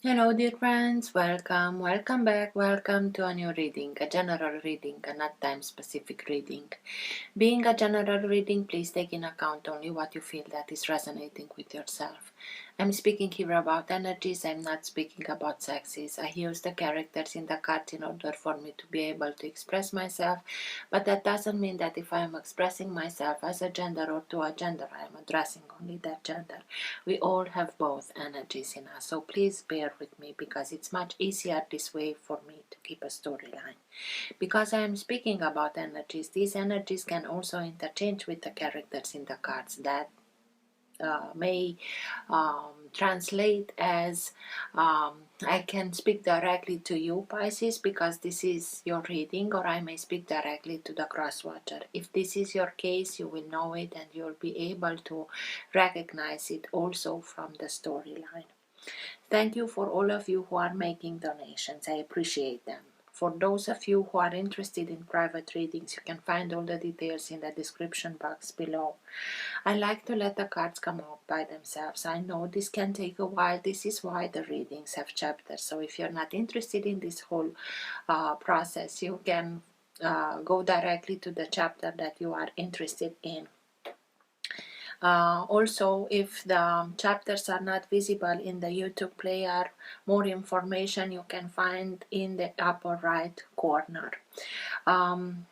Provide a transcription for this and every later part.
Hello dear friends, welcome back, welcome to a new reading, a general reading, a not time specific reading. Being a general reading, please take in account only what you feel that is resonating with yourself. I'm speaking here about energies, I'm not speaking about sexes. I use the characters in the cards in order for me to be able to express myself, but that doesn't mean that if I am expressing myself as a gender or to a gender, I am addressing only that gender. We all have both energies in us, so please bear with me because it's much easier this way for me to keep a storyline. Because I am speaking about energies, these energies can also interchange with the characters in the cards that may translate as I can speak directly to you, Pisces, because this is your reading, or I may speak directly to the cross watcher. If this is your case, you will know it and you'll be able to recognize it also from the storyline. Thank you for all of you who are making donations. I appreciate them. For those of you who are interested in private readings, you can find all the details in the description box below. I like to let the cards come out by themselves. I know this can take a while. This is why the readings have chapters. So if you're not interested in this whole process, you can go directly to the chapter that you are interested in. Also, if the chapters are not visible in the YouTube player, more information you can find in the upper right corner.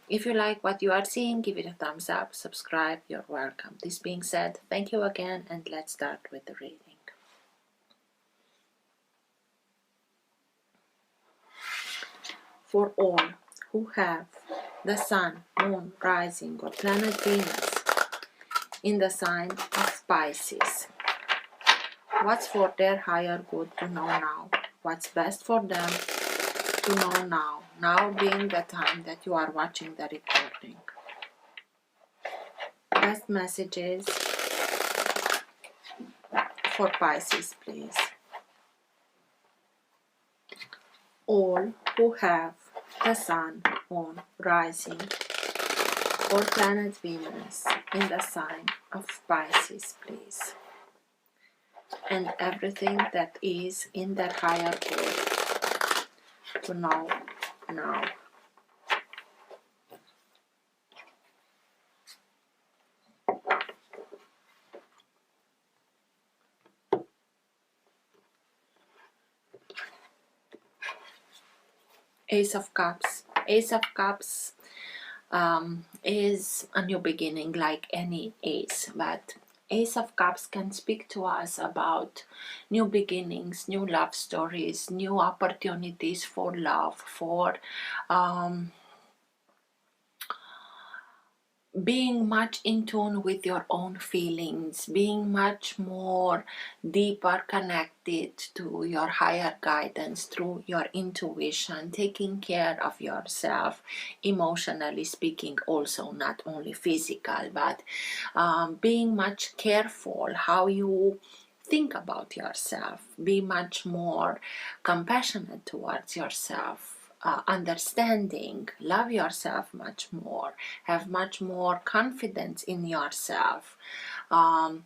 If you like what you are seeing, give it a thumbs up, subscribe, you're welcome. This being said, thank you again, and let's start with the reading. For all who have the Sun, Moon, Rising, or planet Venus in the sign of Pisces, what's for their higher good to know now? What's best for them to know now? Now being the time that you are watching the recording. Best messages for Pisces, please. All who have the Sun, Moon, Rising, or planet Venus in the sign of Pisces, please. And everything that is in their higher good to know now. Ace of Cups. Ace of Cups is a new beginning like any ace, but Ace of Cups can speak to us about new beginnings, new love stories, new opportunities for love, for being much in tune with your own feelings, being much more deeper connected to your higher guidance through your intuition, taking care of yourself, emotionally speaking, also not only physical, but being much careful how you think about yourself, be much more compassionate towards yourself. Understanding, love yourself much more, have much more confidence in yourself, have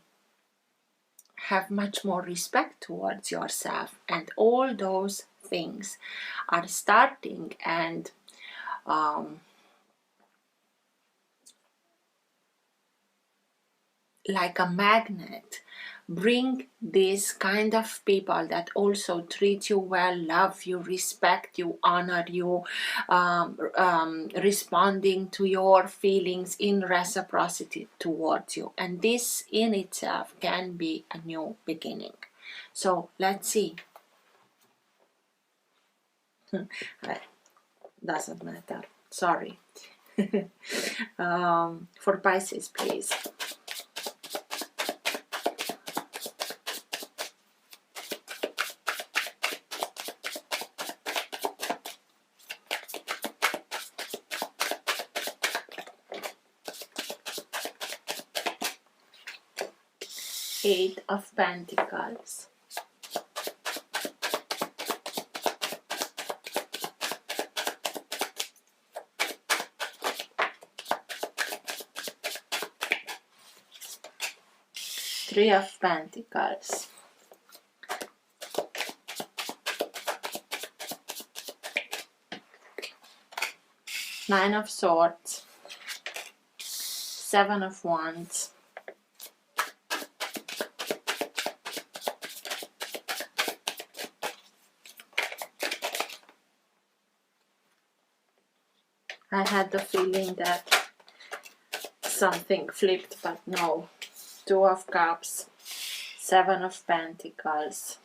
much more respect towards yourself, and all those things are starting and like a magnet bring these kind of people that also treat you well, love you, respect you, honor you, responding to your feelings in reciprocity towards you. And this in itself can be a new beginning. So let's see. Doesn't matter, sorry. For Pisces, please. Eight of Pentacles. Three of Pentacles. Nine of Swords, Seven of Wands, I had the feeling that something flipped, but no. Two of Cups, Seven of Pentacles,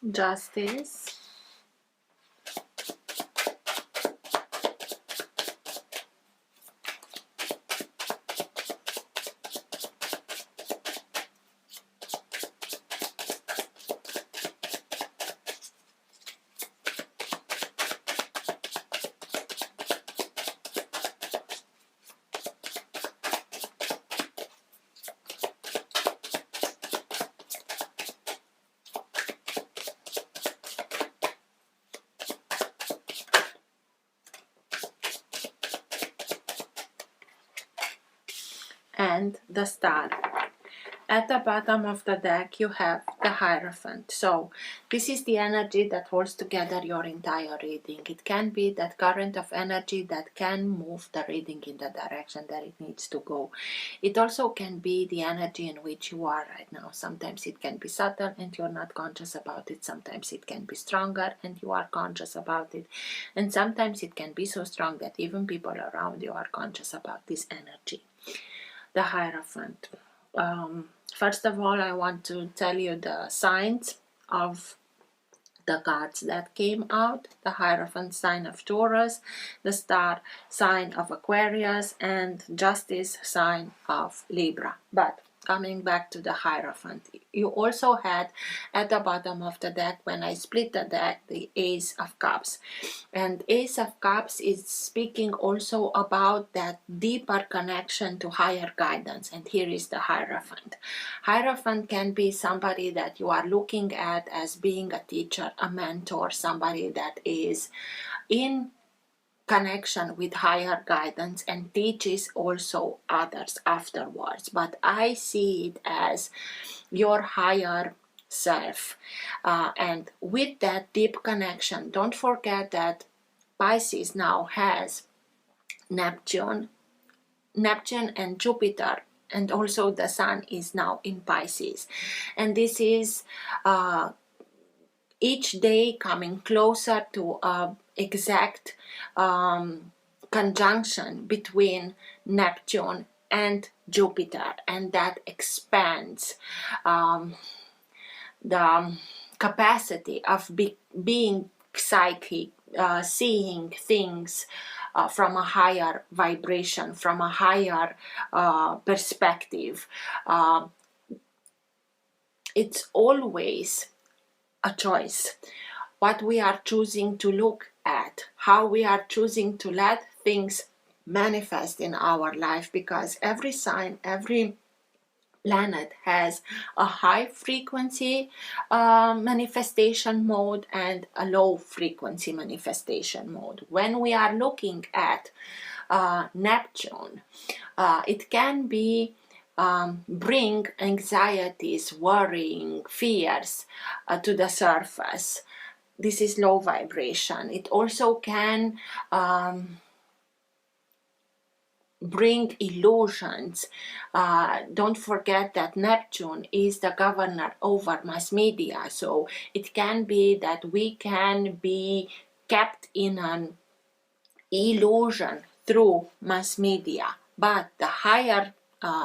Justice, and the Star. At the bottom of the deck you have the Hierophant. So this is the energy that holds together your entire reading. It can be that current of energy that can move the reading in the direction that it needs to go. It also can be the energy in which you are right now. Sometimes it can be subtle and you're not conscious about it. Sometimes it can be stronger and you are conscious about it. And sometimes it can be so strong that even people around you are conscious about this energy. The Hierophant. First of all, I want to tell you the signs of the cards that came out. The Hierophant, sign of Taurus, the Star, sign of Aquarius, and Justice, sign of Libra. But coming back to the Hierophant, you also had at the bottom of the deck, when I split the deck, the Ace of Cups. And Ace of Cups is speaking also about that deeper connection to higher guidance. And here is the Hierophant. Hierophant can be somebody that you are looking at as being a teacher, a mentor, somebody that is in connection with higher guidance and teaches also others afterwards. But I see it as your higher self. And with that deep connection, don't forget that Pisces now has Neptune and Jupiter, and also the Sun is now in Pisces. And this is each day coming closer to exact conjunction between Neptune and Jupiter, and that expands the capacity of being psychic, seeing things from a higher vibration, from a higher perspective. It's always a choice. What we are choosing to look at, how we are choosing to let things manifest in our life, because every sign, every planet has a high frequency manifestation mode and a low frequency manifestation mode. When we are looking at Neptune, it can be bring anxieties, worrying, fears to the surface. This is low vibration. It also can bring illusions. Don't forget that Neptune is the governor over mass media, so it can be that we can be kept in an illusion through mass media, but the higher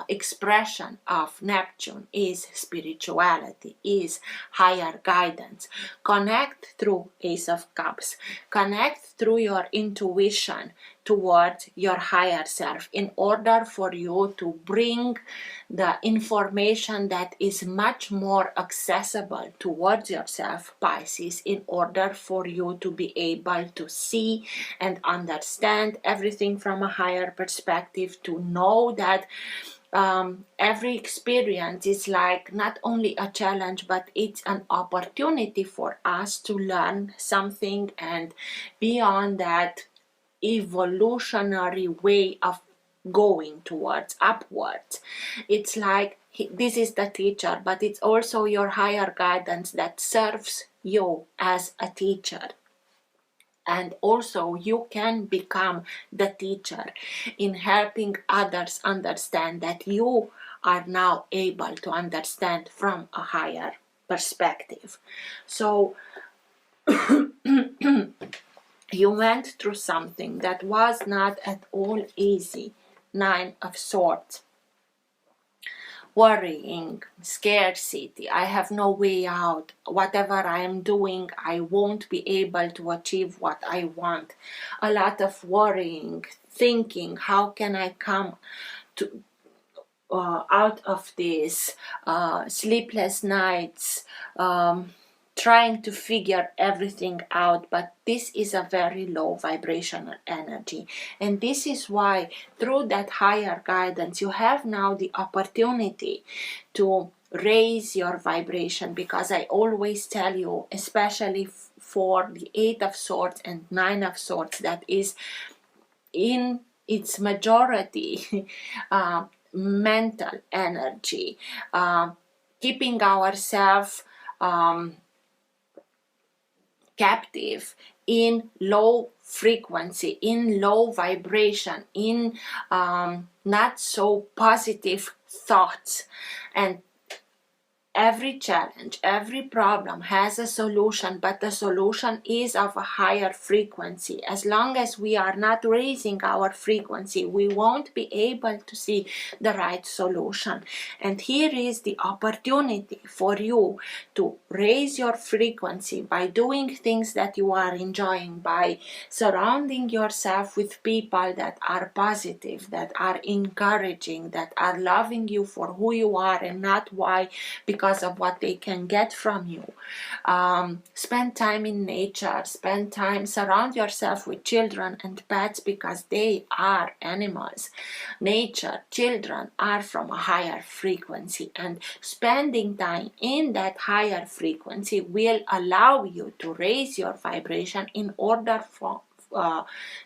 expression of Neptune is spirituality, is higher guidance. Connect through Ace of Cups, connect through your intuition towards your higher self in order for you to bring the information that is much more accessible towards yourself, Pisces, in order for you to be able to see and understand everything from a higher perspective, to know that every experience is like not only a challenge, but it's an opportunity for us to learn something, and beyond that evolutionary way of going towards upwards. It's like this is the teacher, but it's also your higher guidance that serves you as a teacher. And also you can become the teacher in helping others understand that you are now able to understand from a higher perspective. So you went through something that was not at all easy. 9 of Swords. Worrying, scarcity, I have no way out, whatever I am doing, I won't be able to achieve what I want. A lot of worrying, thinking, how can I come to out of this, sleepless nights, trying to figure everything out. But this is a very low vibrational energy, and this is why through that higher guidance you have now the opportunity to raise your vibration, because I always tell you, especially for the 8 of Swords and 9 of Swords, that is in its majority mental energy, keeping ourselves captive in low frequency, in low vibration, in not so positive thoughts. And every challenge, every problem has a solution, but the solution is of a higher frequency. As long as we are not raising our frequency, we won't be able to see the right solution. And here is the opportunity for you to raise your frequency by doing things that you are enjoying, by surrounding yourself with people that are positive, that are encouraging, that are loving you for who you are and not why, because of what they can get from you. Spend time in nature, spend time, surround yourself with children and pets, because they are animals. Nature, children are from a higher frequency, and spending time in that higher frequency will allow you to raise your vibration in order for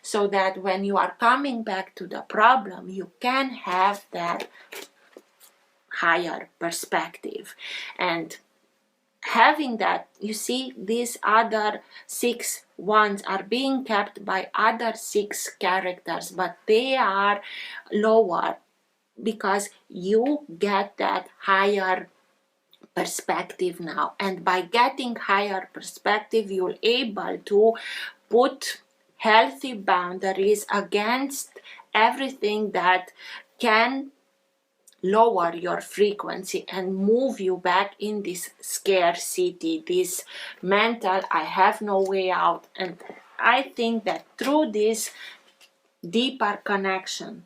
so that when you are coming back to the problem, you can have that higher perspective. And having that, you see, these other 6 wands are being kept by other 6 characters, but they are lower because you get that higher perspective now. And by getting higher perspective, you're able to put healthy boundaries against everything that can lower your frequency and move you back in this scarcity, this mental I have no way out. And I think that through this deeper connection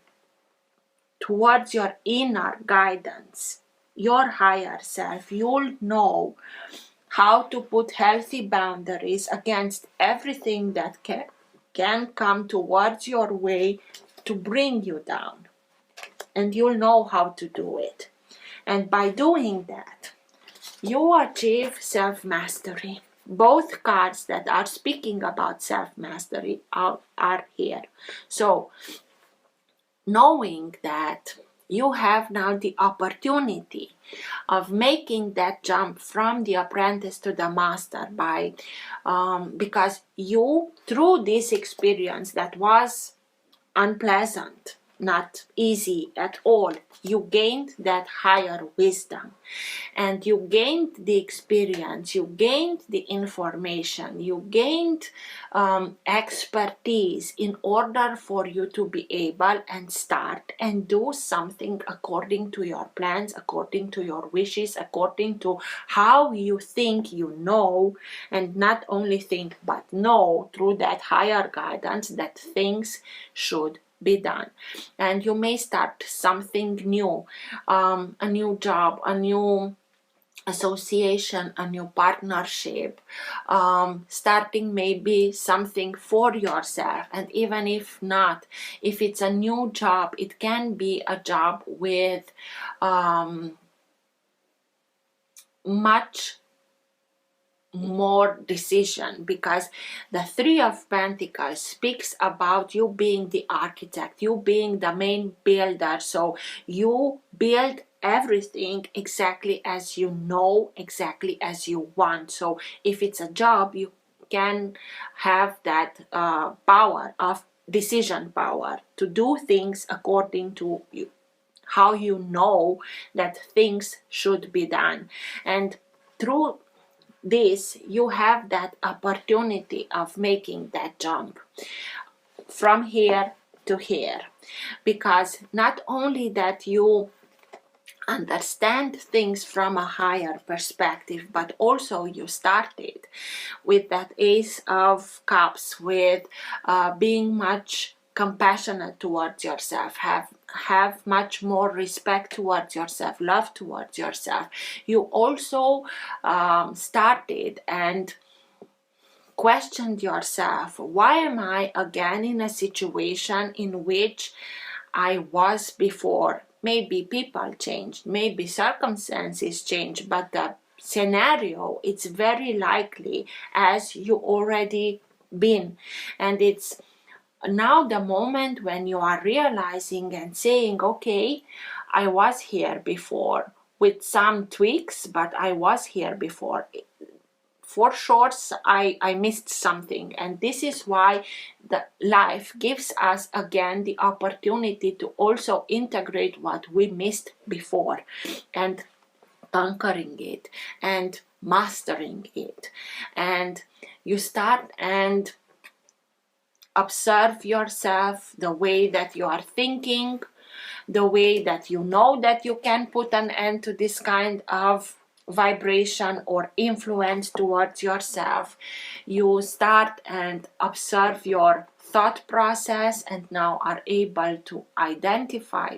towards your inner guidance, your higher self, you'll know how to put healthy boundaries against everything that can come towards your way to bring you down. And you'll know how to do it. And by doing that, you achieve self-mastery. Both cards that are speaking about self-mastery are here. So, knowing that you have now the opportunity of making that jump from the apprentice to the master by because you, through this experience that was unpleasant, not easy at all. You gained that higher wisdom, and you gained the experience, you gained the information, you gained expertise in order for you to be able and start and do something according to your plans, according to your wishes, according to how you think you know, and not only think but know through that higher guidance that things should be done. And you may start something new, a new job, a new association, a new partnership, starting maybe something for yourself. And even if not, if it's a new job, it can be a job with much more decision, because the Three of Pentacles speaks about you being the architect, you being the main builder. So you build everything exactly as you know, exactly as you want. So if it's a job, you can have that power of decision power to do things according to you, how you know that things should be done. And through this, you have that opportunity of making that jump from here to here, because not only that you understand things from a higher perspective, but also you started with that Ace of Cups, with being much compassionate towards yourself, have much more respect towards yourself, love towards yourself. You also started and questioned yourself, why am I again in a situation in which I was before? Maybe people changed, maybe circumstances changed, but the scenario, it's very likely as you already been. And it's now the moment when you are realizing and saying, okay, I was here before with some tweaks, but I was here before. For sure, I missed something, and this is why the life gives us again the opportunity to also integrate what we missed before, and conquering it and mastering it. And you start and observe yourself, the way that you are thinking, the way that you know that you can put an end to this kind of vibration or influence towards yourself. You start and observe your thought process, and now are able to identify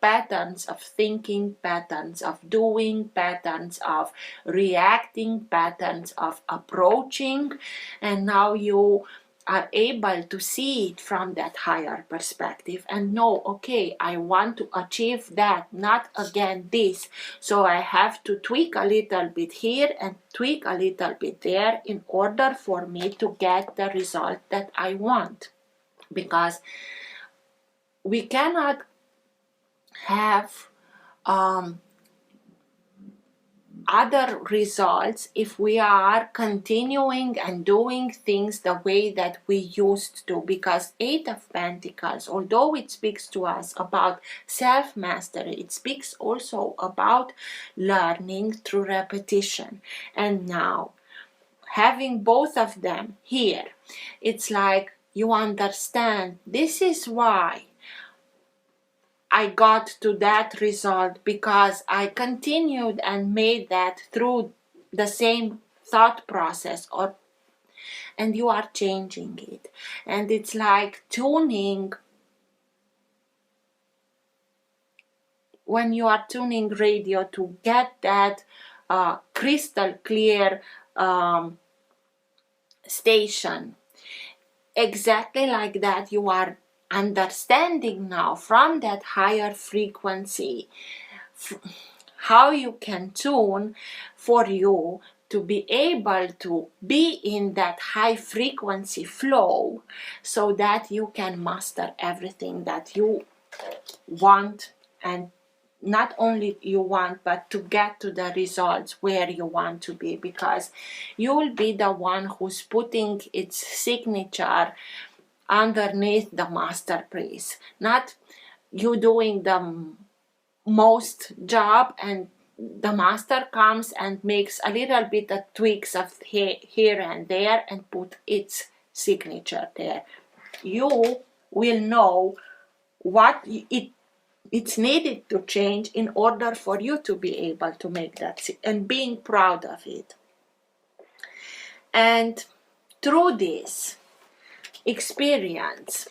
patterns of thinking, patterns of doing, patterns of reacting, patterns of approaching, and now you are able to see it from that higher perspective and know, okay, I want to achieve that, not again this. So I have to tweak a little bit here and tweak a little bit there in order for me to get the result that I want. Because we cannot have other results if we are continuing and doing things the way that we used to. Because Eight of Pentacles, although it speaks to us about self-mastery, it speaks also about learning through repetition. And now having both of them here, it's like you understand, this is why I got to that result, because I continued and made that through the same thought process, and you are changing it. And it's like tuning, when you are tuning radio to get that crystal clear station. Exactly like that, you are understanding now from that higher frequency how you can tune for you to be able to be in that high frequency flow, so that you can master everything that you want, and not only you want, but to get to the results where you want to be, because you will be the one who's putting its signature underneath the masterpiece. Not you doing the most job, and the master comes and makes a little bit of tweaks of here and there and put its signature there. You will know what it's needed to change in order for you to be able to make that, and being proud of it. And through this experience,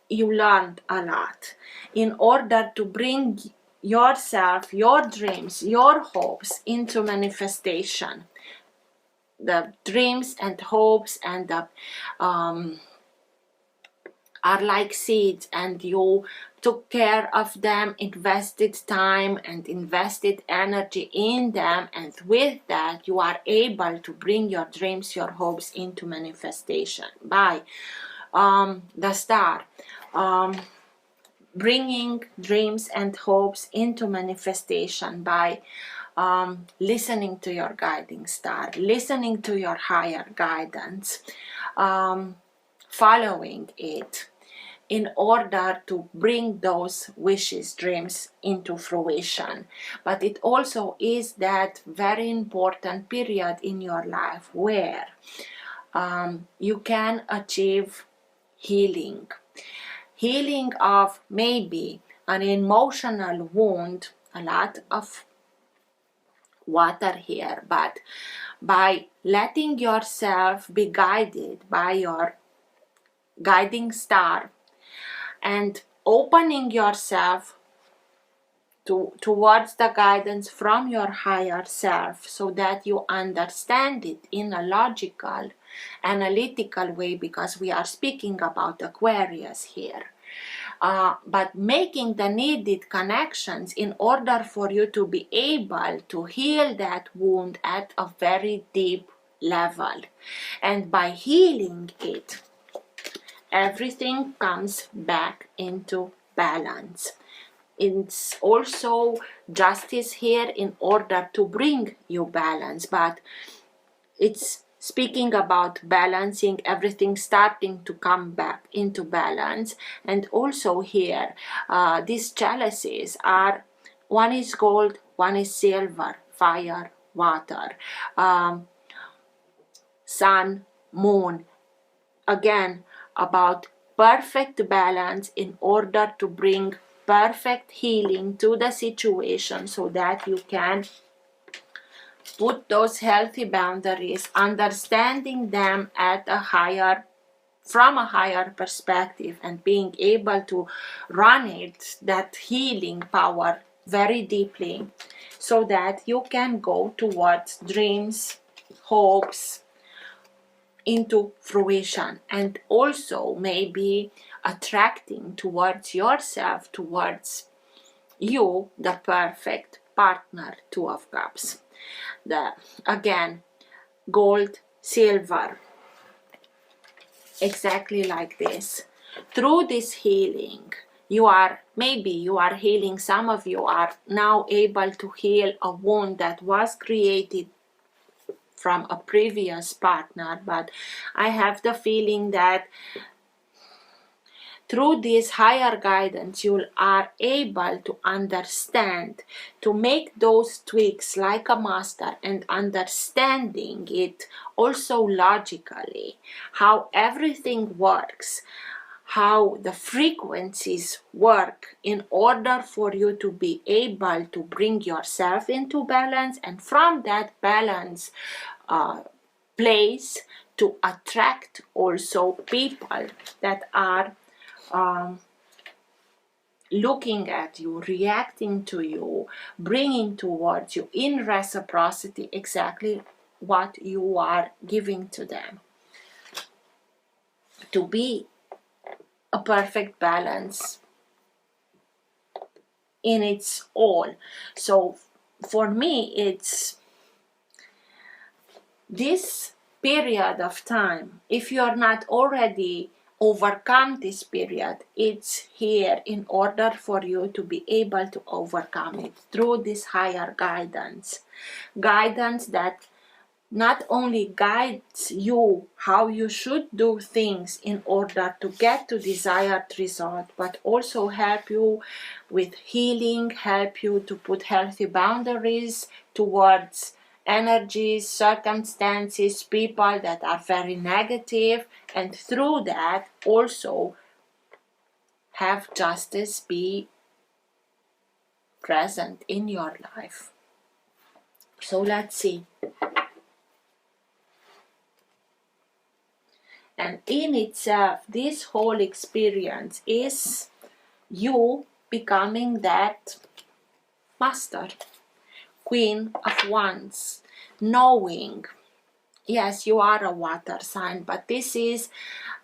you learned a lot in order to bring yourself, your dreams, your hopes into manifestation. The dreams and hopes and the are like seeds, and you took care of them, invested time and invested energy in them, and with that you are able to bring your dreams, your hopes into manifestation by the star. Bringing dreams and hopes into manifestation by listening to your guiding star, listening to your higher guidance, following it in order to bring those wishes, dreams into fruition. But it also is that very important period in your life where you can achieve healing of maybe an emotional wound, a lot of water here, but by letting yourself be guided by your guiding star and opening yourself towards the guidance from your higher self, so that you understand it in a logical, analytical way, because we are speaking about Aquarius here. But making the needed connections in order for you to be able to heal that wound at a very deep level. And by healing it, everything comes back into balance. It's also justice here in order to bring you balance, but it's speaking about balancing everything, starting to come back into balance. And also here, these chalices are, one is gold, one is silver, fire, water, sun, moon. Again, about perfect balance in order to bring perfect healing to the situation, so that you can put those healthy boundaries, understanding them at a higher, from a higher perspective, and being able to run it, that healing power, very deeply, so that you can go towards dreams, hopes into fruition, and also maybe attracting towards yourself, towards you, the perfect partner. Two of Cups. Again, gold, silver, exactly like this. Through this healing, you are healing, some of you are now able to heal a wound that was created from a previous partner, but I have the feeling that through this higher guidance, you are able to understand, to make those tweaks like a master, and understanding it also logically, how everything works, how the frequencies work, in order for you to be able to bring yourself into balance, and from that balance place to attract also people that are looking at you, reacting to you, bringing towards you in reciprocity exactly what you are giving to them. To be a perfect balance in its all. So for me, it's this period of time. If you are not already overcome this period, it's here in order for you to be able to overcome it through this higher guidance that not only guides you how you should do things in order to get to desired result, but also help you with healing, help you to put healthy boundaries towards energies, circumstances, people that are very negative, and through that also have justice be present in your life. So let's see. And in itself, this whole experience is you becoming that master, Queen of Wands, knowing, yes, you are a water sign, but these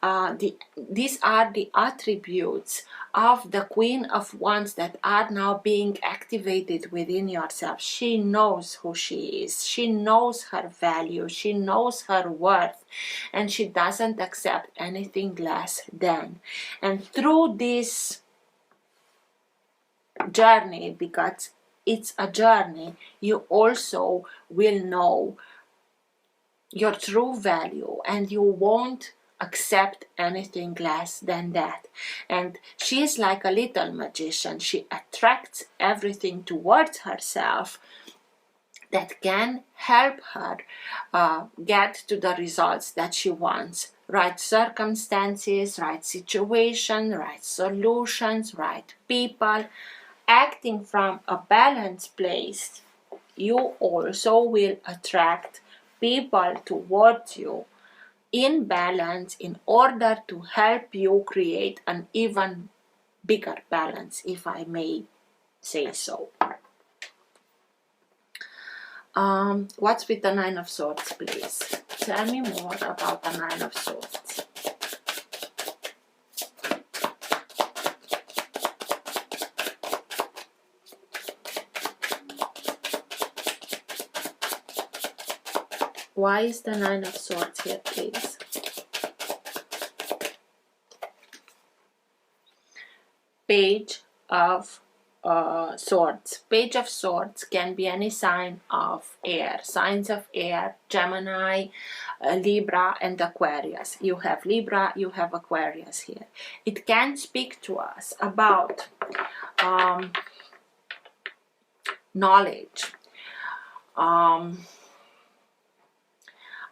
are the attributes of the Queen of Wands that are now being activated within yourself. She knows who she is. She knows her value. She knows her worth. And she doesn't accept anything less than. And through this journey, because it's a journey, you also will know your true value, and you won't accept anything less than that. And she is like a little magician. She attracts everything towards herself that can help her get to the results that she wants. Right circumstances, right situation, right solutions, right people. Acting from a balanced place, you also will attract people towards you in balance in order to help you create an even bigger balance, if I may say so. What's with the Nine of Swords, please? Tell me more about the Nine of Swords. Why is the Nine of Swords here, please? Page of Swords. Page of Swords can be any sign of air. Signs of air, Gemini, Libra and Aquarius. You have Libra, you have Aquarius here. It can speak to us about knowledge,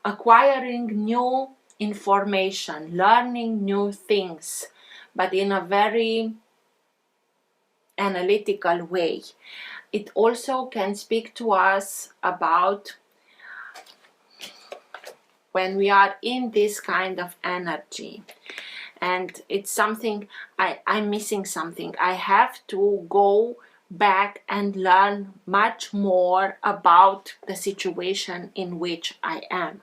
acquiring new information, learning new things, but in a very analytical way. It also can speak to us about when we are in this kind of energy, and it's something, I'm missing something. I have to go back and learn much more about the situation in which I am.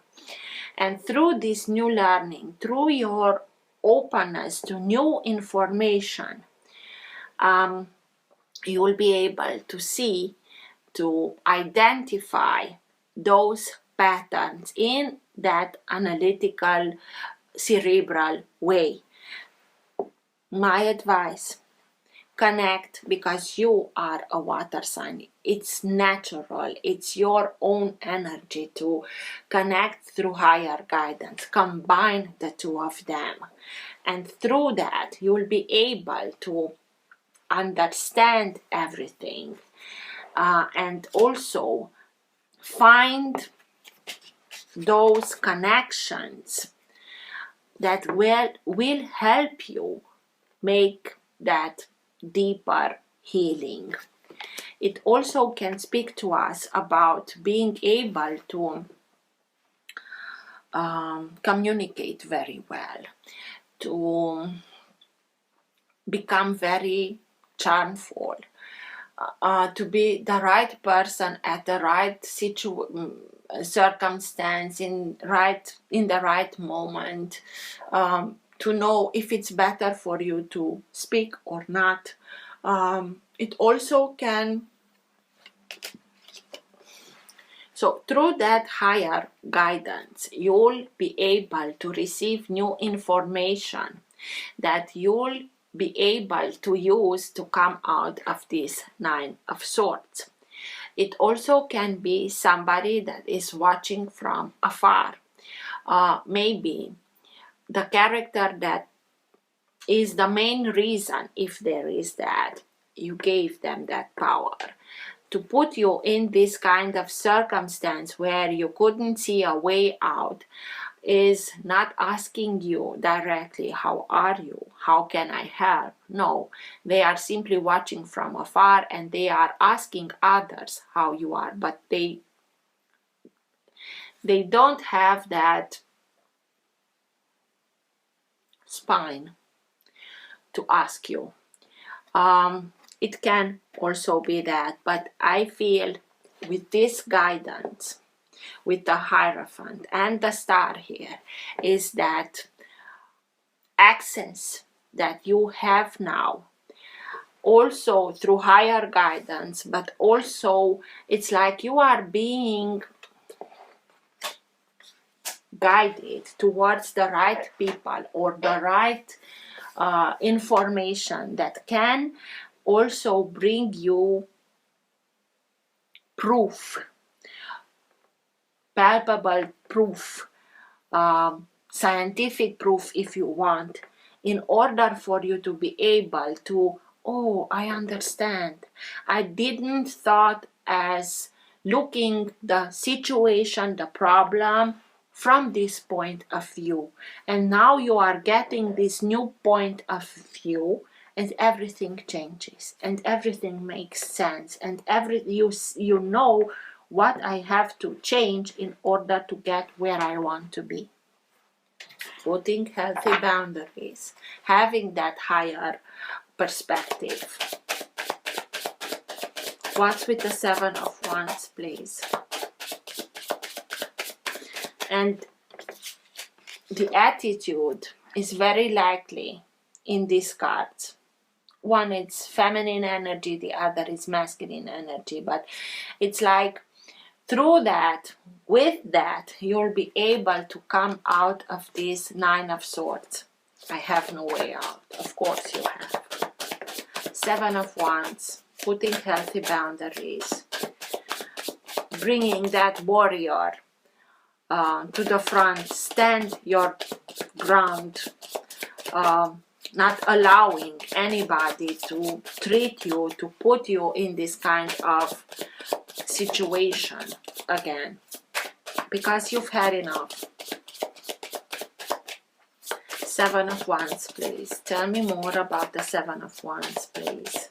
And through this new learning, through your openness to new information, you will be able to see, to identify those patterns in that analytical, cerebral way. My advice, connect, because you are a water sign. It's natural. It's your own energy to connect through higher guidance. Combine the two of them. And through that, you'll be able to understand everything. And also find those connections that will help you make that deeper healing. It also can speak to us about being able to communicate very well, to become very charmful, to be the right person at the right circumstance, in the right moment, to know if it's better for you to speak or not. It also can, so through that higher guidance, you'll be able to receive new information that you'll be able to use to come out of this Nine of Swords. It also can be somebody that is watching from afar. Maybe the character that is the main reason, if there is that, you gave them that power to put you in this kind of circumstance where you couldn't see a way out, is not asking you directly, how are you? How can I help? No, they are simply watching from afar, and they are asking others how you are, but they don't have that spine to ask you. It can also be that, but I feel with this guidance, with the Hierophant and the star here, is that access that you have now, also through higher guidance, but also it's like you are being guided towards the right people or the right information that can also bring you proof, palpable proof, scientific proof if you want, in order for you to be able to, oh, I understand. I didn't thought as looking the situation, the problem from this point of view. And now you are getting this new point of view, and everything changes and everything makes sense, and you know what I have to change in order to get where I want to be. Putting healthy boundaries, having that higher perspective. What's with the Seven of Wands, please? And the attitude is very likely in these cards. One is feminine energy, the other is masculine energy, but it's like through that, with that, you'll be able to come out of this Nine of Swords. I have no way out. Of course you have. Seven of Wands, putting healthy boundaries, bringing that warrior to the front, stand your ground, not allowing anybody to treat you, to put you in this kind of situation again, because you've had enough. Seven of Wands, please. Tell me more about the Seven of Wands, please.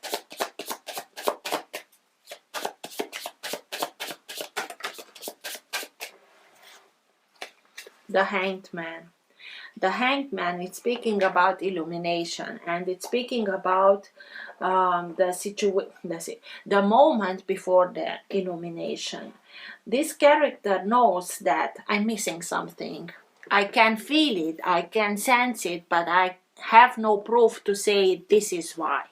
The Hanged Man. The Hanged Man is speaking about illumination, and it's speaking about the moment before the illumination. This character knows that I'm missing something. I can feel it, I can sense it, but I have no proof to say this is why.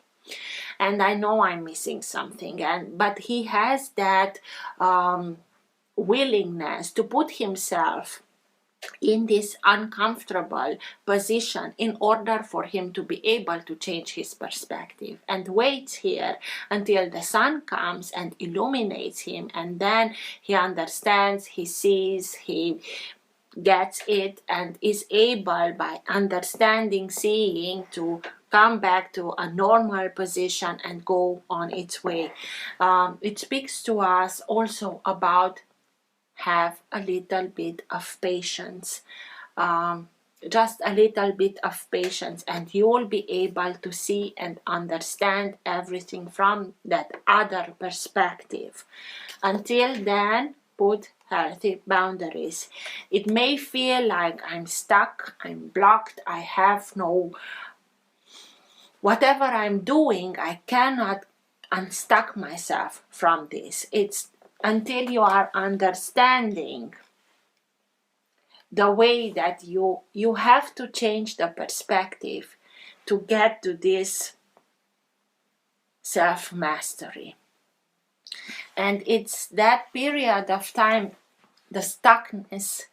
And I know I'm missing something, but he has that willingness to put himself in this uncomfortable position in order for him to be able to change his perspective, and waits here until the sun comes and illuminates him, and then he understands, he sees, he gets it, and is able, by understanding, seeing, to come back to a normal position and go on its way. It speaks to us also about have a little bit of patience, just a little bit of patience, and you will be able to see and understand everything from that other perspective. Until then, put healthy boundaries. It may feel like I'm stuck, I'm blocked, I have no, whatever I'm doing, I cannot unstuck myself from this. It's until you are understanding the way that you have to change the perspective to get to this self-mastery. And it's that period of time, the stuckness,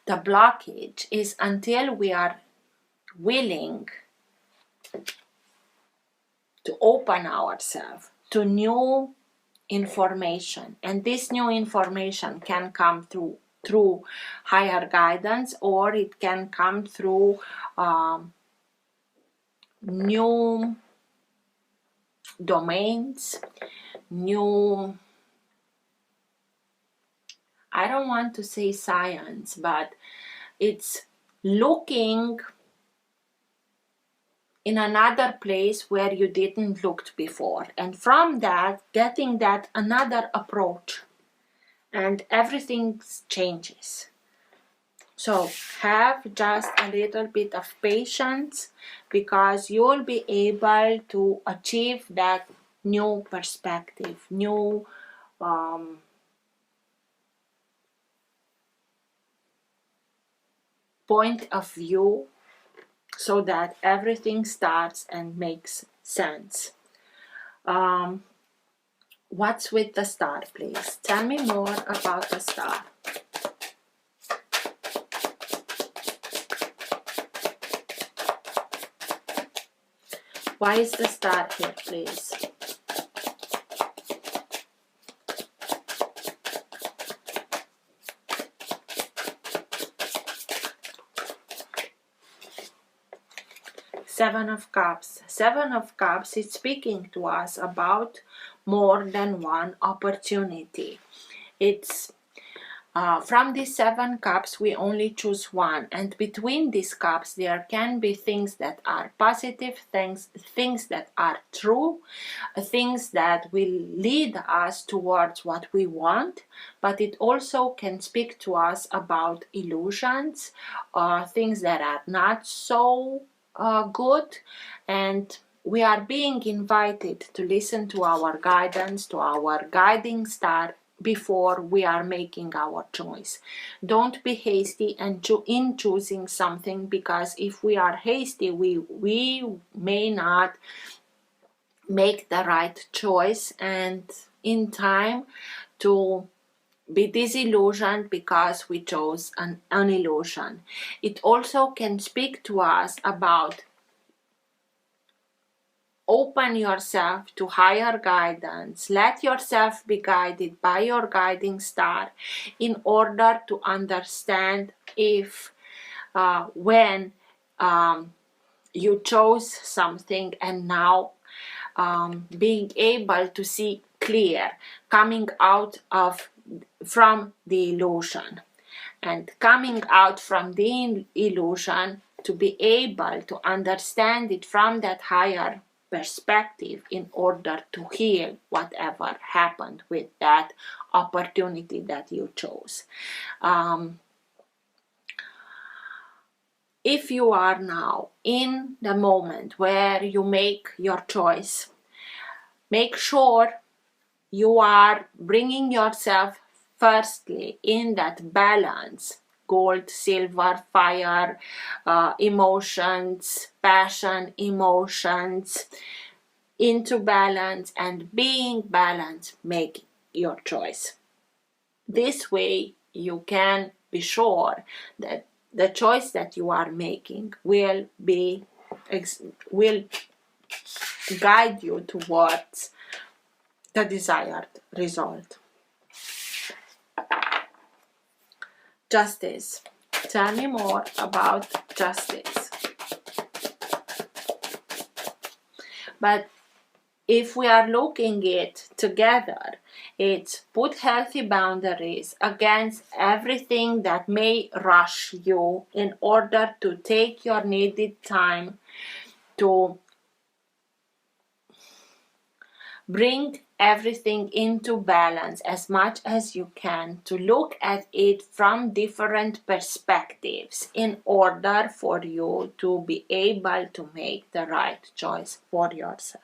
the blockage, is until we are willing to open ourselves to new information, and this new information can come through higher guidance, or it can come through new domains, new, I don't want to say science, but it's looking in another place where you didn't look before, and from that getting that another approach, and everything changes. So have just a little bit of patience, because you'll be able to achieve that new perspective, new point of view, so that everything starts and makes sense. What's with the star, please? Tell me more about the star. Why is the star here, please? Seven of Cups. Seven of Cups is speaking to us about more than one opportunity. It's from these 7 cups, we only choose one, and between these cups there can be things that are positive, things that are true, things that will lead us towards what we want, but it also can speak to us about illusions, things that are not so good, and we are being invited to listen to our guidance, to our guiding star, before we are making our choice. Don't be hasty in choosing something, because if we are hasty, we may not make the right choice, and in time to be disillusioned because we chose an illusion. It also can speak to us about open yourself to higher guidance. Let yourself be guided by your guiding star, in order to understand if when you chose something, and now being able to see clear, coming out from the illusion, and coming out from the illusion to be able to understand it from that higher perspective, in order to heal whatever happened with that opportunity that you chose. If you are now in the moment where you make your choice, make sure you are bringing yourself firstly in that balance, gold, silver, fire, emotions, passion, emotions, into balance, and being balanced, make your choice. This way you can be sure that the choice that you are making will guide you towards the desired result. Justice. Tell me more about justice. But if we are looking it together, it's put healthy boundaries against everything that may rush you, in order to take your needed time to bring everything into balance as much as you can, to look at it from different perspectives, in order for you to be able to make the right choice for yourself.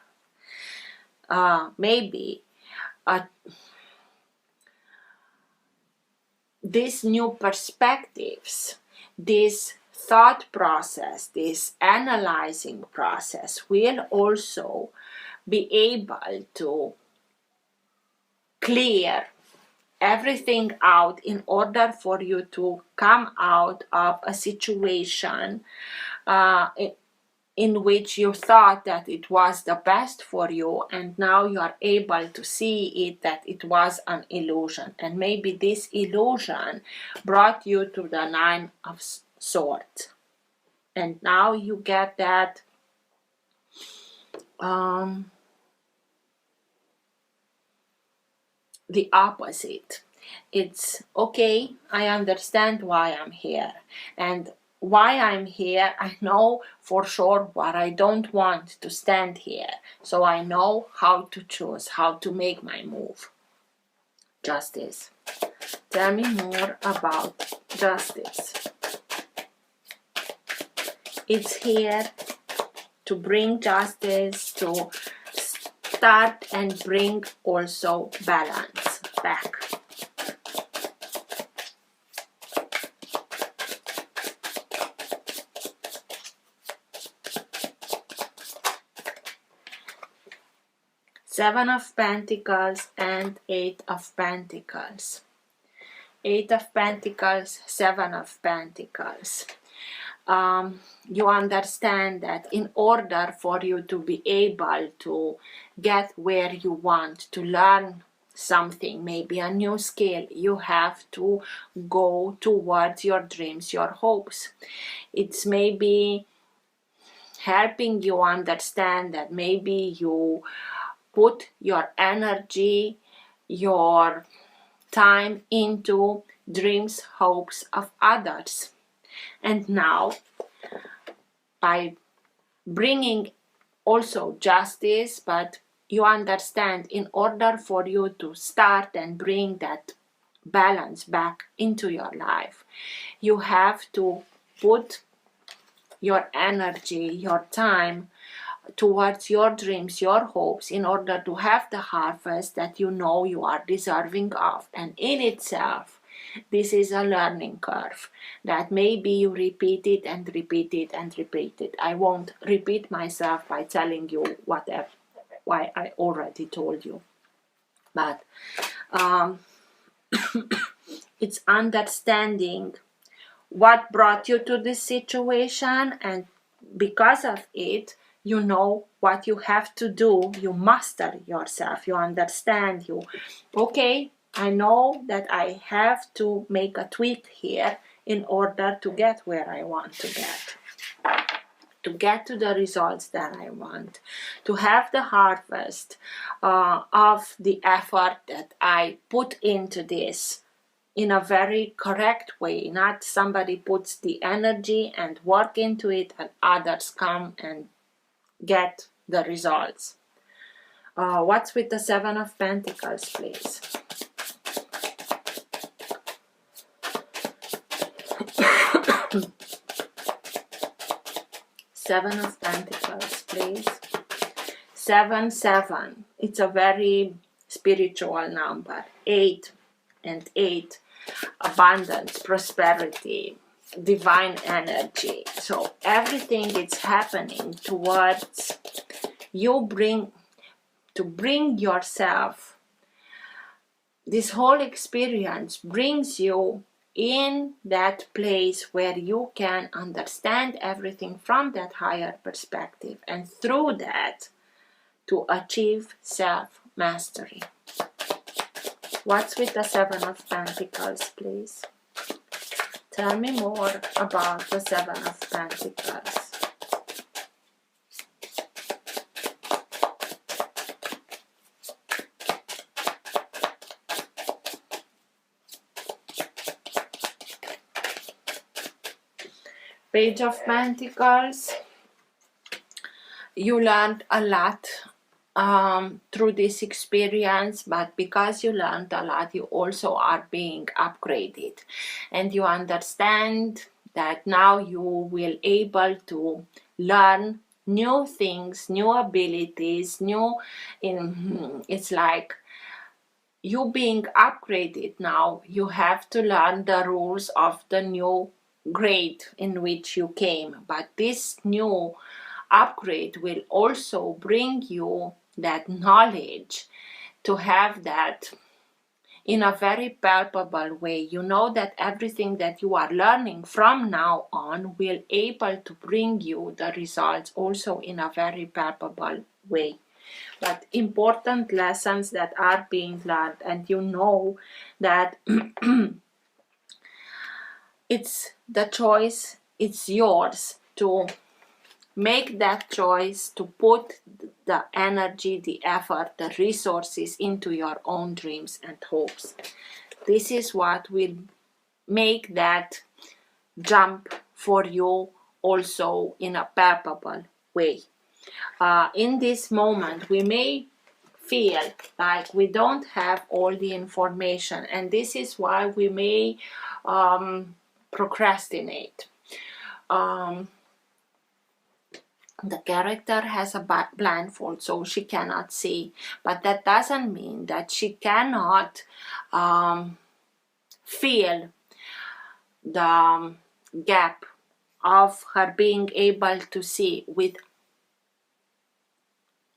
Maybe these new perspectives, this thought process, this analyzing process will also be able to clear everything out, in order for you to come out of a situation in which you thought that it was the best for you, and now you are able to see it that it was an illusion, and maybe this illusion brought you to the Nine of Swords, and now you get that the opposite. It's okay, I understand why I'm here, and why I'm here, I know for sure what I don't want to stand here, so I know how to choose, how to make my move. Justice. Tell me more about justice. It's here to bring justice, to start and bring also balance back. Seven of Pentacles and Eight of Pentacles. Eight of Pentacles, Seven of Pentacles. You understand that in order for you to be able to get where you want, to learn something, maybe a new skill, you have to go towards your dreams, your hopes. It's maybe helping you understand that maybe you put your energy, your time into dreams, hopes of others. And now, by bringing also justice, but you understand in order for you to start and bring that balance back into your life, you have to put your energy, your time towards your dreams, your hopes, in order to have the harvest that you know you are deserving of. And in itself, this is a learning curve that maybe you repeat it and repeat it and repeat it. I won't repeat myself by telling you why I already told you. But it's understanding what brought you to this situation, and because of it, you know what you have to do. You master yourself. You understand. Okay, I know that I have to make a tweak here in order to get where I want to get to the results that I want, to have the harvest of the effort that I put into this in a very correct way, not somebody puts the energy and work into it and others come and get the results. What's with the Seven of Pentacles, please? Seven of Pentacles, please. 7, it's a very spiritual number. 8 and 8, abundance, prosperity, divine energy. So everything is happening towards you bring yourself. This whole experience brings you in that place where you can understand everything from that higher perspective, and through that to achieve self-mastery. What's with the Seven of Pentacles, please? Tell me more about the Seven of Pentacles. Page of Pentacles. You learned a lot through this experience, but because you learned a lot, you also are being upgraded, and you understand that now you will able to learn new things, new abilities, it's like you being upgraded. Now you have to learn the rules of the new grade in which you came, but this new upgrade will also bring you that knowledge to have that in a very palpable way. You know that everything that you are learning from now on will able to bring you the results also in a very palpable way. But important lessons that are being learned, and you know that it's the choice, it's yours to make that choice, to put the energy, the effort, the resources into your own dreams and hopes. This is what will make that jump for you also in a palpable way. In this moment, we may feel like we don't have all the information, and this is why we may procrastinate. The character has a blindfold, so she cannot see, but that doesn't mean that she cannot feel the gap of her being able to see with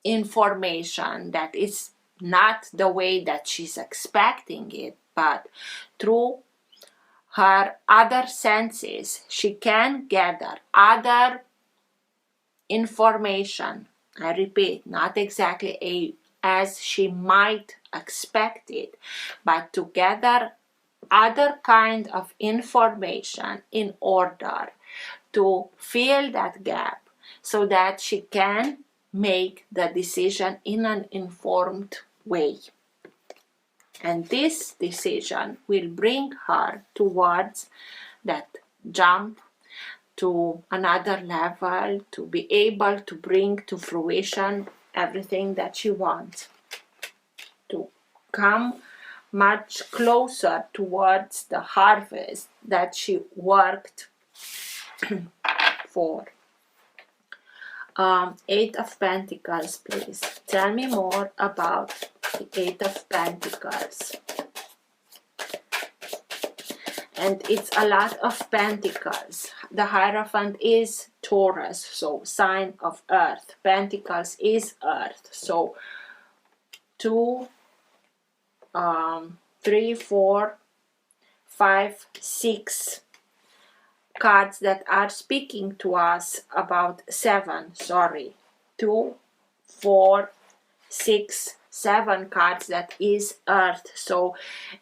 information that is not the way that she's expecting it, but through her other senses she can gather other information. I repeat, not exactly as she might expect it, but to gather other kind of information in order to fill that gap so that she can make the decision in an informed way. And this decision will bring her towards that jump to another level, to be able to bring to fruition everything that she wants, to come much closer towards the harvest that she worked for. Eight of Pentacles, please. Tell me more about the Eight of Pentacles. And it's a lot of pentacles. The Hierophant is Taurus, so sign of earth. Pentacles is earth. So 2, 3, 4, 5, 6 cards that are speaking to us about 2, 4, 6, 7 cards that is earth. So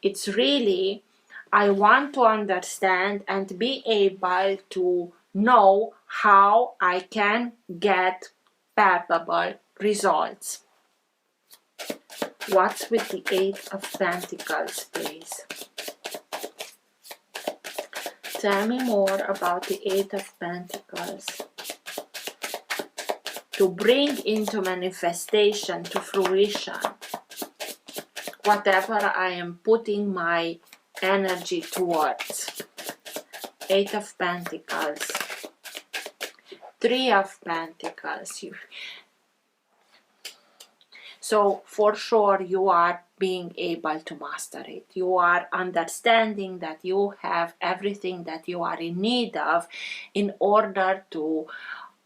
it's really, I want to understand and be able to know how I can get palpable results. What's with the Eight of Pentacles, please? Tell me more about the Eight of Pentacles. To bring into manifestation, to fruition, whatever I am putting my energy towards. Eight of Pentacles. Three of Pentacles. So for sure you are being able to master it. You are understanding that you have everything that you are in need of in order to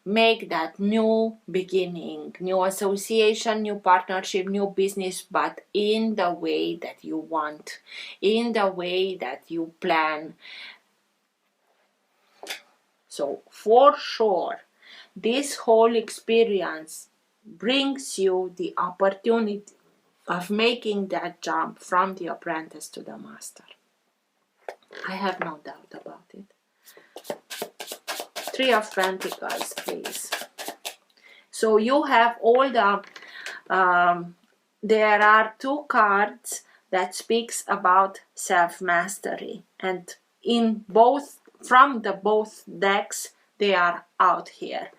make that new beginning, new association, new partnership, new business, but in the way that you want, in the way that you plan. So for sure, this whole experience brings you the opportunity of making that jump from the apprentice to the master. I have no doubt about it. Three of Pentacles, please. So you have all the, there are 2 cards that speaks about self-mastery, and in both, from the both decks, they are out here.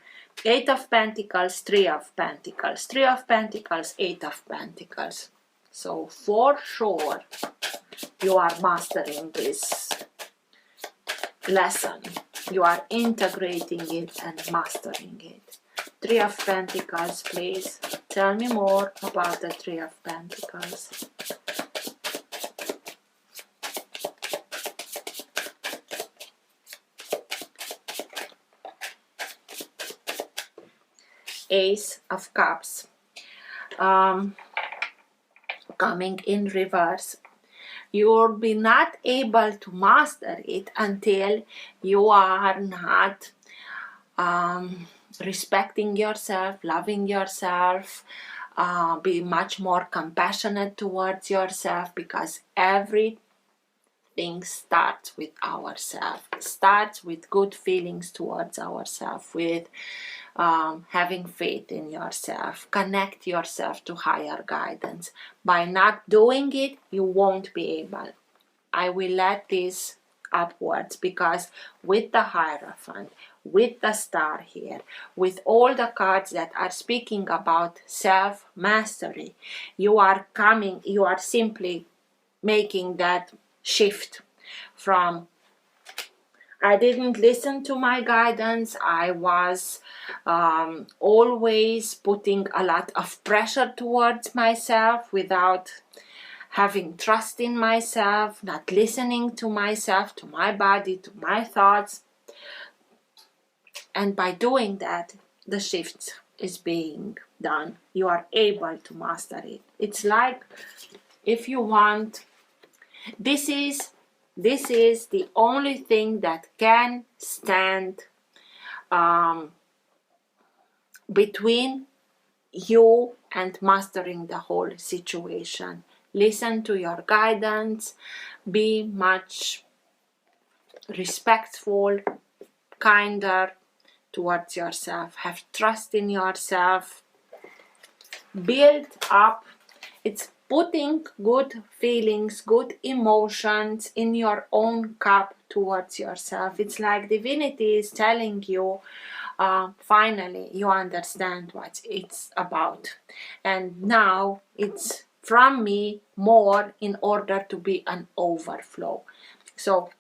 Eight of Pentacles, Three of Pentacles, Three of Pentacles, Eight of Pentacles. So for sure, you are mastering this lesson. You are integrating it and mastering it. Three of Pentacles, please. Tell me more about the Three of Pentacles. Ace of Cups. Coming in reverse. You'll be not able to master it until you are not respecting yourself, loving yourself, be much more compassionate towards yourself, because everything starts with ourselves. Starts with good feelings towards ourselves, with having faith in yourself. Connect yourself to higher guidance. By not doing it, you won't be able. I will let this upwards, because with the Hierophant, with the star here, with all the cards that are speaking about self-mastery, you are simply making that shift from I didn't listen to my guidance. I was always putting a lot of pressure towards myself without having trust in myself, not listening to myself, to my body, to my thoughts. And by doing that, the shift is being done. You are able to master it. It's like, if you want, this is the only thing that can stand between you and mastering the whole situation. Listen to your guidance, be much respectful, kinder towards yourself, have trust in yourself, build up. It's putting good feelings, good emotions in your own cup towards yourself. It's like divinity is telling you, finally you understand what it's about, and now it's from me more in order to be an overflow. So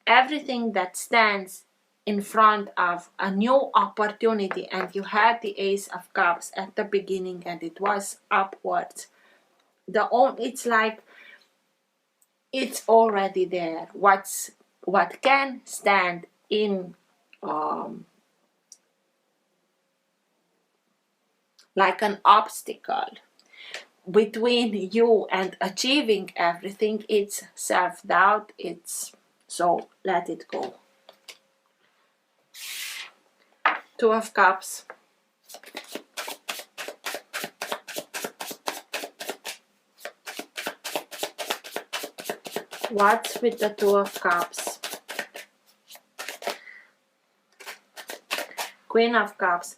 everything that stands in front of a new opportunity, and you had the Ace of Cups at the beginning and it was upwards, it's like it's already there. What can stand in like an obstacle between you and achieving everything, it's self-doubt. So let it go. Two of Cups. What's with the Two of Cups? Queen of Cups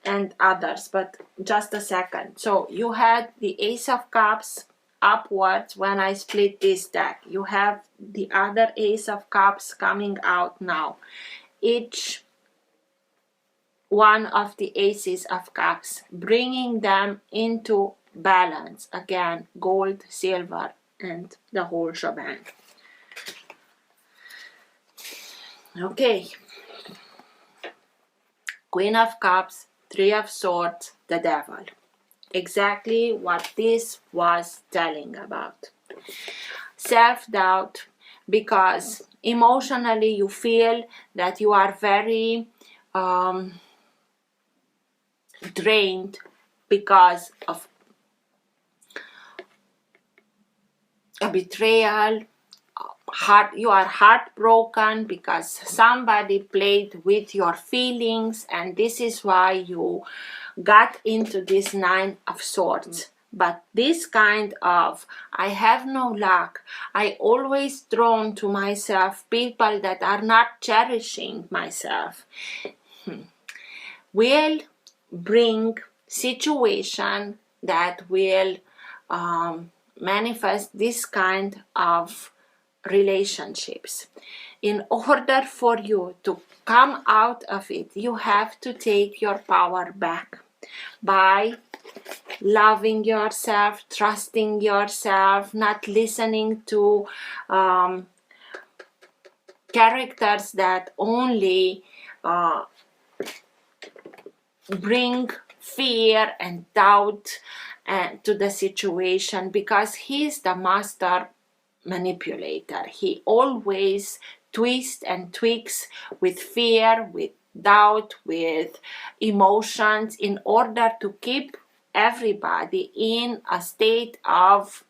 and others, but just a second. So you had the Ace of Cups upwards when I split this deck. You have the other Ace of Cups coming out now. Each one of the Aces of Cups, bringing them into balance. Again, gold, silver, and the whole shebang. Okay. Queen of Cups, Three of Swords, the Devil. Exactly what this was telling about. Self-doubt, because emotionally you feel that you are very drained because of a betrayal. You are heartbroken because somebody played with your feelings, and this is why you got into this Nine of Swords. But this kind of, I have no luck, I always drawn to myself people that are not cherishing myself, will bring situation that will manifest this kind of relationships. In order for you to come out of it, you have to take your power back by loving yourself, trusting yourself, not listening to characters that only bring fear and doubt to the situation, because he's the master manipulator. He always twists and tweaks with fear, with doubt, with emotions, in order to keep everybody in a state of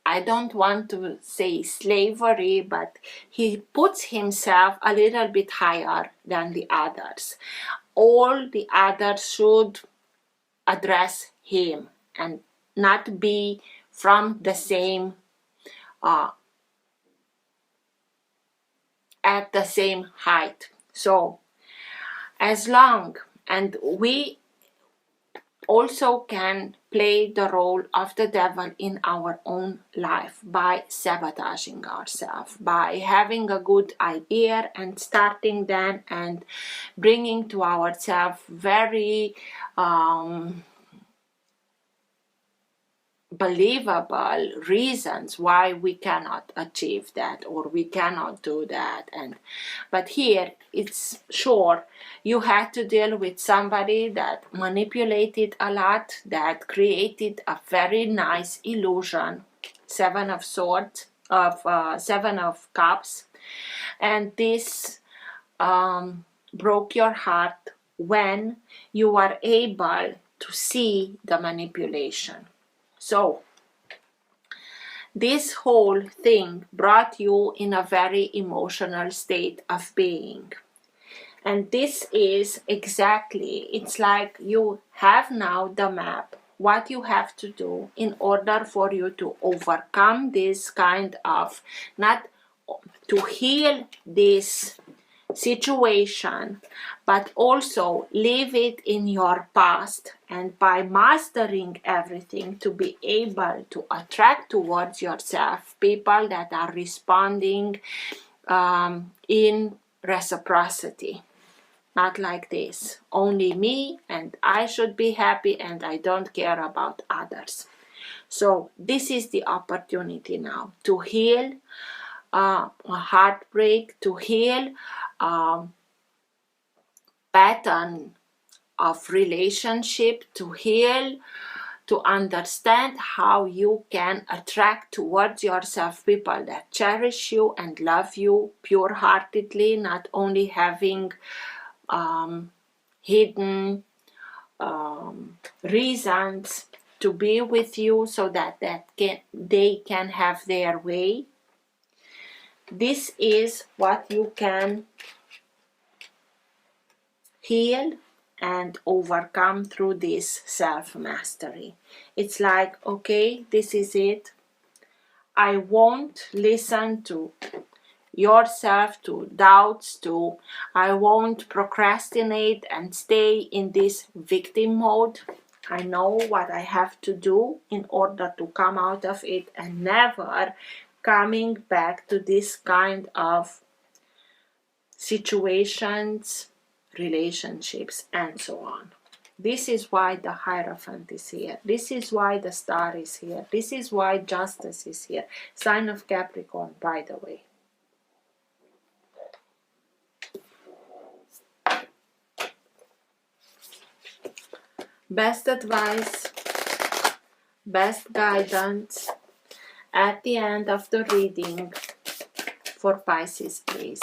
I don't want to say slavery, but he puts himself a little bit higher than the others. All the others should address him and not be from the same at the same height. So as long, and we also can play the role of the devil in our own life by sabotaging ourselves, by having a good idea and starting then and bringing to ourselves very believable reasons why we cannot achieve that or we cannot do that. But here it's sure you had to deal with somebody that manipulated a lot, that created a very nice illusion, Seven of Swords, Seven of Cups, and this broke your heart when you were able to see the manipulation. So this whole thing brought you in a very emotional state of being. And this is exactly, it's like you have now the map, what you have to do in order for you to overcome this kind of, not to heal this situation, but also leave it in your past, and by mastering everything to be able to attract towards yourself people that are responding in reciprocity. Not like this, only me and I should be happy and I don't care about others. So this is the opportunity now to heal a heartbreak, to heal pattern of relationship, to heal, to understand how you can attract towards yourself people that cherish you and love you pure-heartedly, not only having hidden reasons to be with you so that they can have their way. This is what you can heal and overcome through this self-mastery. It's like, okay, this is it. I won't listen to yourself, to doubts, to I won't procrastinate and stay in this victim mode. I know what I have to do in order to come out of it and never coming back to this kind of situations, relationships, and so on. This is why the Hierophant is here. This is why the Star is here. This is why Justice is here. Sign of Capricorn, by the way. Best advice, best guidance at the end of the reading for Pisces, please.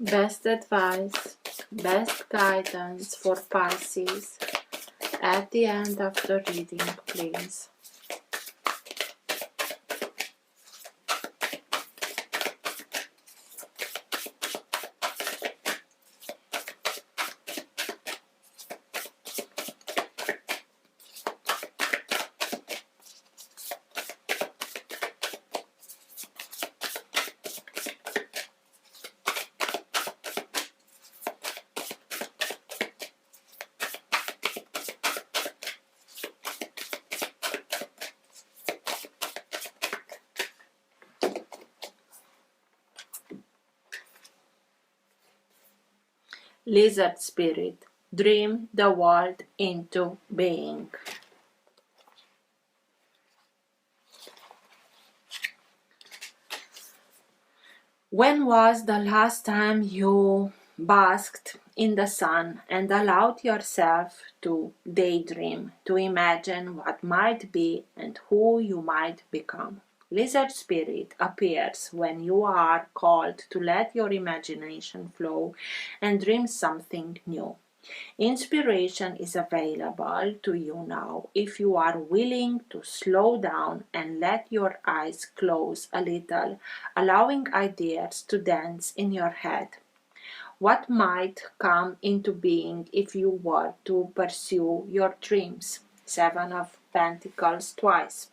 Best advice, best guidance for Pisces at the end of the reading, please. Lizard Spirit, dream the world into being. When was the last time you basked in the sun and allowed yourself to daydream, to imagine what might be and who you might become. Lizard spirit appears when you are called to let your imagination flow and dream something new. Inspiration is available to you now if you are willing to slow down and let your eyes close a little, allowing ideas to dance in your head. What might come into being if you were to pursue your dreams? Seven of Pentacles twice.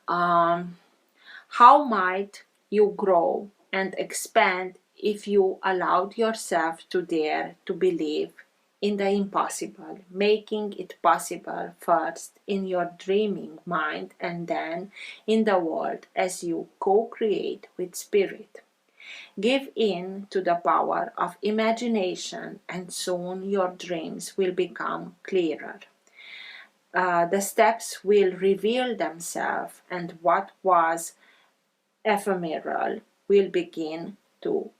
How might you grow and expand if you allowed yourself to dare to believe in the impossible, making it possible first in your dreaming mind and then in the world as you co-create with spirit? Give in to the power of imagination, and soon your dreams will become clearer. The steps will reveal themselves, and what was ephemeral will begin to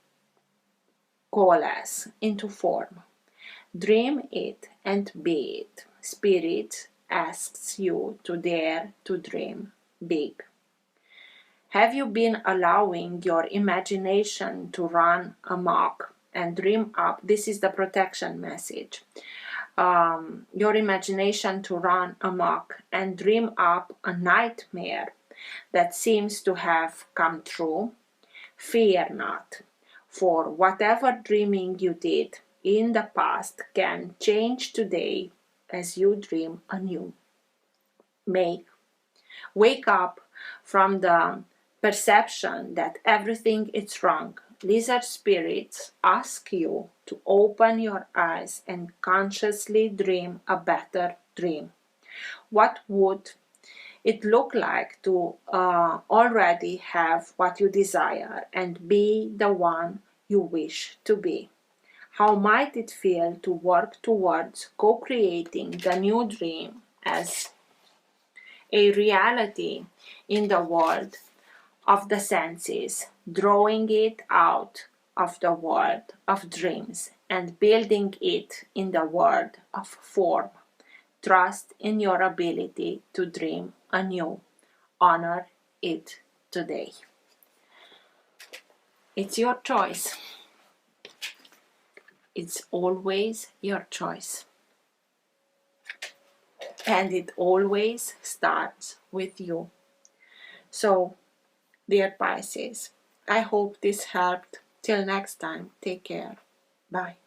coalesce into form. Dream it and be it. Spirit asks you to dare to dream big. Have you been allowing your imagination to run amok and dream up? This is the protection message. Your imagination to run amok and dream up a nightmare that seems to have come true? Fear not, for whatever dreaming you did in the past can change today as you dream anew. Wake up from the perception that everything is wrong. Lizard spirits ask you to open your eyes and consciously dream a better dream. What would it look like to already have what you desire and be the one you wish to be? How might it feel to work towards co-creating the new dream as a reality in the world of the senses, drawing it out of the world of dreams and building it in the world of form? Trust in your ability to dream anew. Honor it today. It's your choice. It's always your choice. And it always starts with you. So, dear Pisces, I hope this helped. Till next time, take care. Bye.